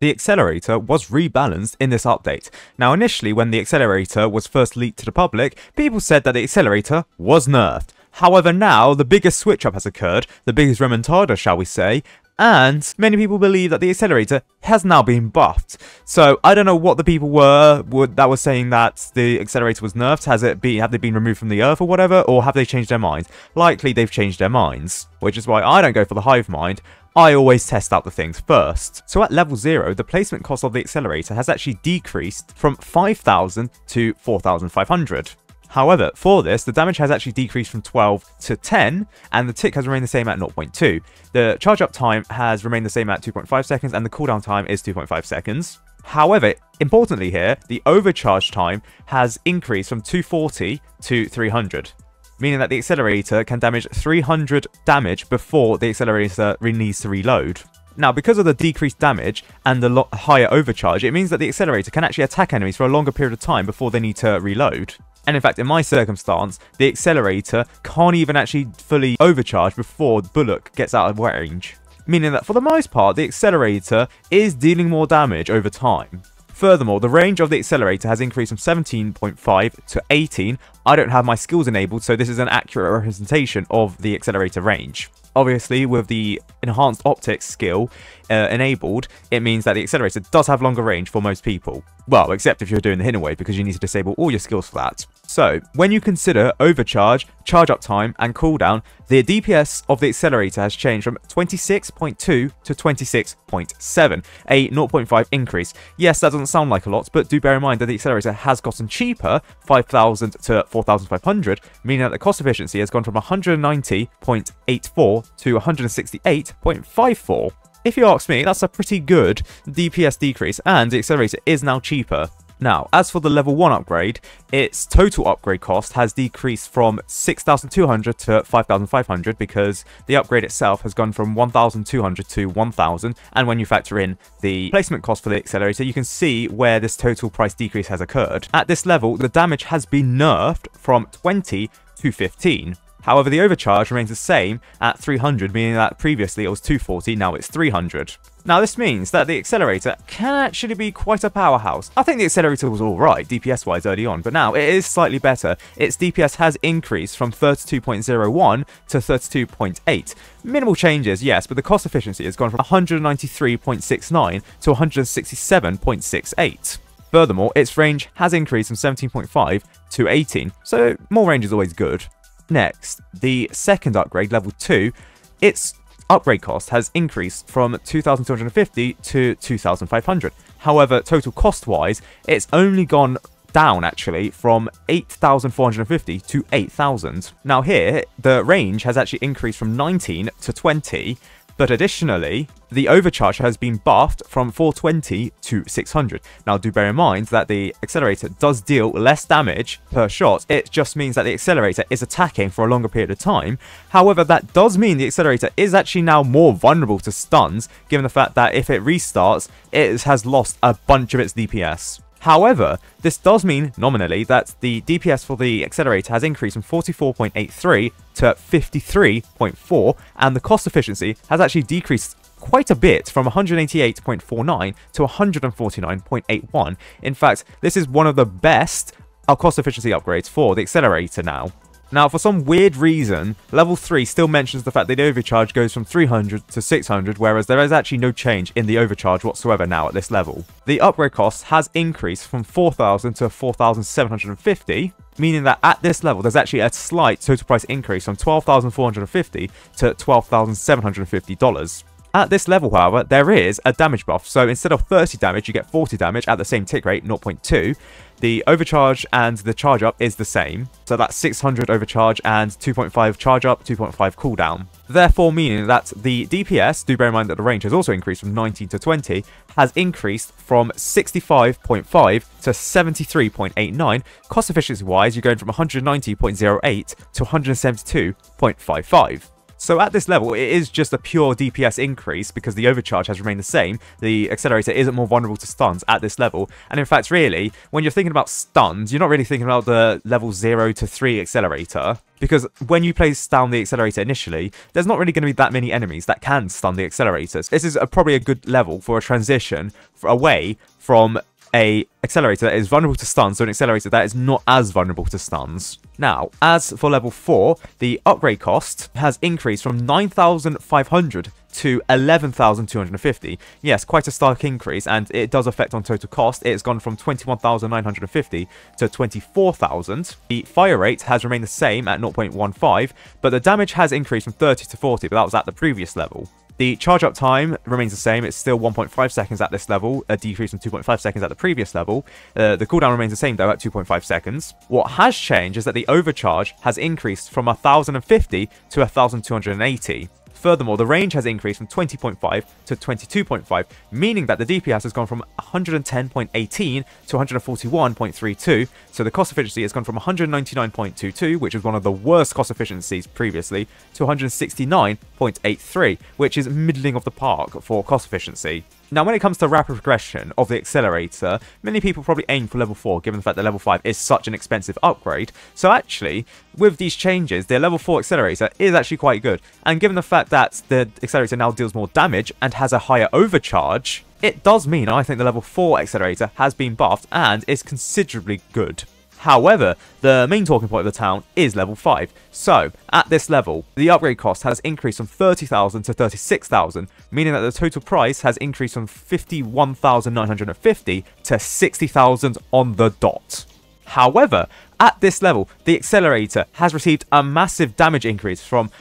The Accelerator was rebalanced in this update. Now initially when the Accelerator was first leaked to the public, people said that the Accelerator was nerfed. However now, the biggest switch up has occurred, the biggest remontada shall we say, and many people believe that the Accelerator has now been buffed. So I don't know what the people were that were saying that the Accelerator was nerfed. Have they been removed from the earth or whatever, or have they changed their minds? Likely they've changed their minds, which is why I don't go for the hive mind. I always test out the things first. So at level 0, the placement cost of the Accelerator has actually decreased from 5,000 to 4,500. However, for this, the damage has actually decreased from 12 to 10, and the tick has remained the same at 0.2. The charge up time has remained the same at 2.5 seconds, and the cooldown time is 2.5 seconds. However, importantly here, the overcharge time has increased from 240 to 300. Meaning that the Accelerator can damage 300 damage before the Accelerator needs to reload. Now, because of the decreased damage and the higher overcharge, it means that the Accelerator can actually attack enemies for a longer period of time before they need to reload. And in fact, in my circumstance, the Accelerator can't even actually fully overcharge before the bullet gets out of range. Meaning that for the most part, the Accelerator is dealing more damage over time. Furthermore, the range of the Accelerator has increased from 17.5 to 18. I don't have my skills enabled, so this is an accurate representation of the Accelerator range. Obviously, with the enhanced optics skill enabled, it means that the Accelerator does have longer range for most people. Well, except if you're doing the hidden wave, because you need to disable all your skills for that. So, when you consider overcharge, charge up time, and cooldown, the DPS of the Accelerator has changed from 26.2 to 26.7, a 0.5 increase. Yes, that doesn't sound like a lot, but do bear in mind that the Accelerator has gotten cheaper, 5,000 to 4,500, meaning that the cost efficiency has gone from 190.84 to 168.54. If you ask me, that's a pretty good DPS decrease, and the Accelerator is now cheaper. Now, as for the level 1 upgrade, its total upgrade cost has decreased from 6,200 to 5,500 because the upgrade itself has gone from 1,200 to 1,000, and when you factor in the placement cost for the Accelerator, you can see where this total price decrease has occurred. At this level, the damage has been nerfed from 20 to 15. However, the overcharge remains the same at 300, meaning that previously it was 240, now it's 300. Now this means that the Accelerator can actually be quite a powerhouse. I think the Accelerator was alright DPS wise early on, but now it is slightly better. Its DPS has increased from 32.01 to 32.8. Minimal changes, yes, but the cost efficiency has gone from 193.69 to 167.68. Furthermore, its range has increased from 17.5 to 18, so more range is always good. Next, the second upgrade, level 2, its upgrade cost has increased from 2,250 to 2,500. However, total cost-wise, it's only gone down actually from 8,450 to 8,000. Now here, the range has actually increased from 19 to 20, but additionally, the overcharge has been buffed from 420 to 600. Now do bear in mind that the Accelerator does deal less damage per shot. It just means that the Accelerator is attacking for a longer period of time. However, that does mean the Accelerator is actually now more vulnerable to stuns, given the fact that if it restarts, it has lost a bunch of its DPS. However, this does mean, nominally, that the DPS for the Accelerator has increased from 44.83 to 53.4, and the cost efficiency has actually decreased quite a bit from 188.49 to 149.81. In fact, this is one of the best cost efficiency upgrades for the Accelerator now. Now, for some weird reason, level 3 still mentions the fact that the overcharge goes from 300 to 600, whereas there is actually no change in the overcharge whatsoever now at this level. The upgrade cost has increased from 4,000 to 4,750, meaning that at this level, there's actually a slight total price increase from $12,450 to $12,750. At this level, however, there is a damage buff, so instead of 30 damage, you get 40 damage at the same tick rate, 0.2. The overcharge and the charge up is the same, so that's 600 overcharge and 2.5 charge up, 2.5 cooldown. Therefore meaning that the DPS, do bear in mind that the range has also increased from 19 to 20, has increased from 65.5 to 73.89. Cost efficiency wise, you're going from 190.08 to 172.55. So at this level, it is just a pure DPS increase because the overcharge has remained the same. The Accelerator isn't more vulnerable to stuns at this level. And in fact, really, when you're thinking about stuns, you're not really thinking about the level 0 to 3 Accelerator. Because when you place down the Accelerator initially, there's not really going to be that many enemies that can stun the Accelerators. This is probably a good level for a transition away from a Accelerator that is vulnerable to stuns to an Accelerator that is not as vulnerable to stuns. Now, as for level 4, the upgrade cost has increased from 9,500 to 11,250. Yes, quite a stark increase, and it does affect on total cost. It's gone from 21,950 to 24,000. The fire rate has remained the same at 0.15, but the damage has increased from 30 to 40, but that was at the previous level. The charge up time remains the same. It's still 1.5 seconds at this level, a decrease from 2.5 seconds at the previous level. The cooldown remains the same though at 2.5 seconds. What has changed is that the overcharge has increased from 1,050 to 1,280. Furthermore, the range has increased from 20.5 to 22.5, meaning that the DPS has gone from 110.18 to 141.32, so the cost efficiency has gone from 199.22, which was one of the worst cost efficiencies previously, to 169.83, which is middling of the park for cost efficiency. Now, when it comes to rapid progression of the Accelerator, many people probably aim for level 4, given the fact that level 5 is such an expensive upgrade. So actually, with these changes, the level 4 Accelerator is actually quite good. And given the fact that the Accelerator now deals more damage and has a higher overcharge, it does mean I think the level 4 Accelerator has been buffed and is considerably good. However, the main talking point of the town is level 5. So, at this level, the upgrade cost has increased from 30,000 to 36,000, meaning that the total price has increased from 51,950 to 60,000 on the dot. However, at this level, the Accelerator has received a massive damage increase from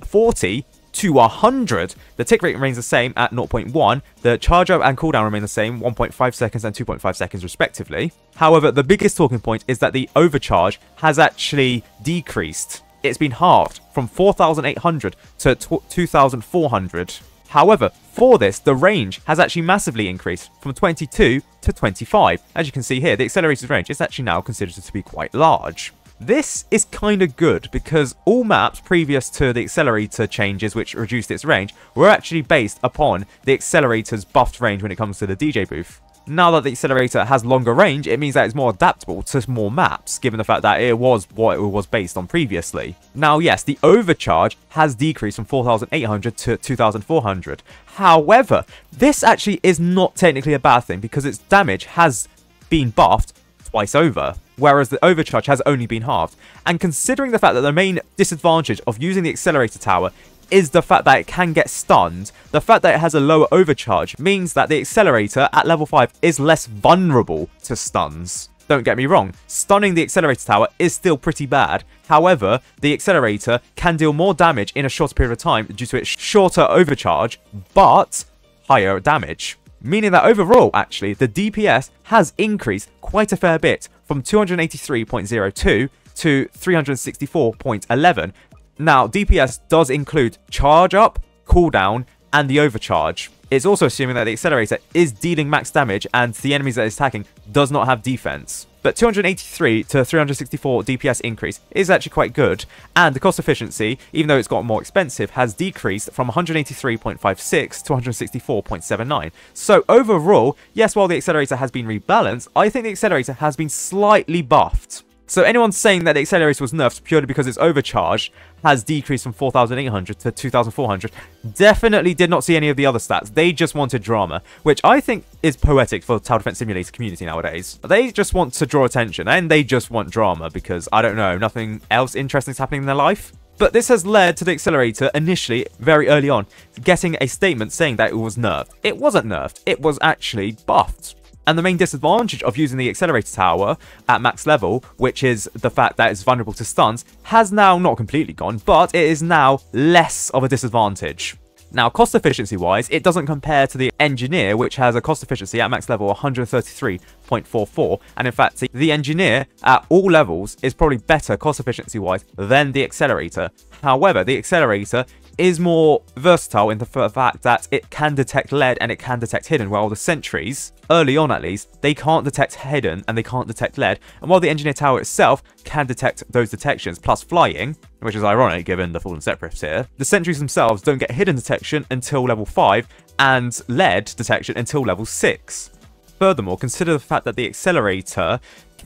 40 to 100. The tick rate remains the same at 0.1. The charge up and cooldown remain the same, 1.5 seconds and 2.5 seconds respectively. However, the biggest talking point is that the overcharge has actually decreased. It's been halved from 4,800 to 2,400. However, for this, the range has actually massively increased from 22 to 25. As you can see here, the Accelerator's range is actually now considered to be quite large. This is kind of good because all maps previous to the Accelerator changes which reduced its range were actually based upon the Accelerator's buffed range when it comes to the DJ booth. Now that the Accelerator has longer range, it means that it's more adaptable to more maps, given the fact that it was what it was based on previously. Now yes, the overcharge has decreased from 4,800 to 2,400. However, this actually is not technically a bad thing because its damage has been buffed twice over, whereas the overcharge has only been halved. And considering the fact that the main disadvantage of using the Accelerator tower is the fact that it can get stunned, the fact that it has a lower overcharge means that the Accelerator at level 5 is less vulnerable to stuns. Don't get me wrong, stunning the Accelerator tower is still pretty bad. However, the Accelerator can deal more damage in a shorter period of time due to its shorter overcharge, but higher damage. Meaning that overall, actually, the DPS has increased quite a fair bit from 283.02 to 364.11. Now, DPS does include charge up, cooldown, and the overcharge. It's also assuming that the Accelerator is dealing max damage and the enemies that it's attacking does not have defense. But 283 to 364 DPS increase is actually quite good, and the cost efficiency, even though it's got more expensive, has decreased from 183.56 to 164.79. So overall, yes, while the Accelerator has been rebalanced, I think the Accelerator has been slightly buffed. So anyone saying that the Accelerator was nerfed purely because its overcharge has decreased from 4,800 to 2,400 definitely did not see any of the other stats. They just wanted drama, which I think is poetic for the Tower Defense Simulator community nowadays. They just want to draw attention and they just want drama because, I don't know, nothing else interesting is happening in their life. But this has led to the Accelerator initially, very early on, getting a statement saying that it was nerfed. It wasn't nerfed, it was actually buffed. And the main disadvantage of using the Accelerator tower at max level, which is the fact that it's vulnerable to stuns, has now not completely gone, but it is now less of a disadvantage. Now, cost efficiency wise, it doesn't compare to the Engineer, which has a cost efficiency at max level 133.44, and in fact, the Engineer at all levels is probably better cost efficiency wise than the Accelerator. However, the Accelerator is more versatile in the fact that it can detect lead and it can detect hidden, while the sentries, early on at least, they can't detect hidden and they can't detect lead, and while the engineer tower itself can detect those detections, plus flying, which is ironic given the fallen set rifts here, the sentries themselves don't get hidden detection until level 5 and lead detection until level 6. Furthermore, consider the fact that the accelerator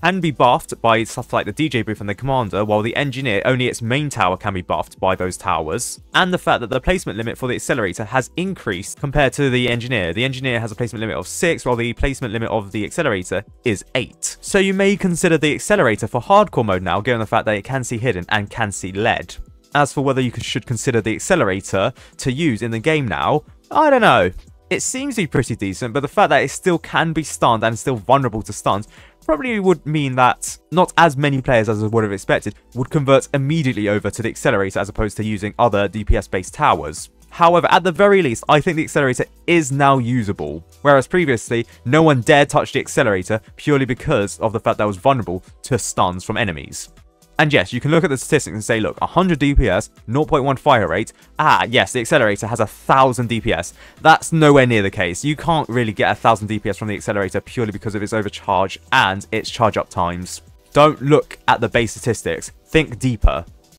can be buffed by stuff like the DJ booth and the commander, while the engineer, only its main tower can be buffed by those towers, and the fact that the placement limit for the accelerator has increased compared to the engineer. The engineer has a placement limit of 6, while the placement limit of the accelerator is 8. So you may consider the accelerator for hardcore mode now, given the fact that it can see hidden and can see lead. As for whether you should consider the accelerator to use in the game now, I don't know. It seems to be pretty decent, but the fact that it still can be stunned and still vulnerable to stuns probably would mean that not as many players as I would have expected would convert immediately over to the accelerator as opposed to using other DPS-based towers. However, at the very least, I think the accelerator is now usable, whereas previously, no one dared touch the accelerator purely because of the fact that it was vulnerable to stuns from enemies. And yes, you can look at the statistics and say, look, 100 DPS, 0.1 fire rate. Yes, the accelerator has 1000 DPS. That's nowhere near the case. You can't really get 1000 DPS from the accelerator purely because of its overcharge and its charge up times. Don't look at the base statistics. Think deeper.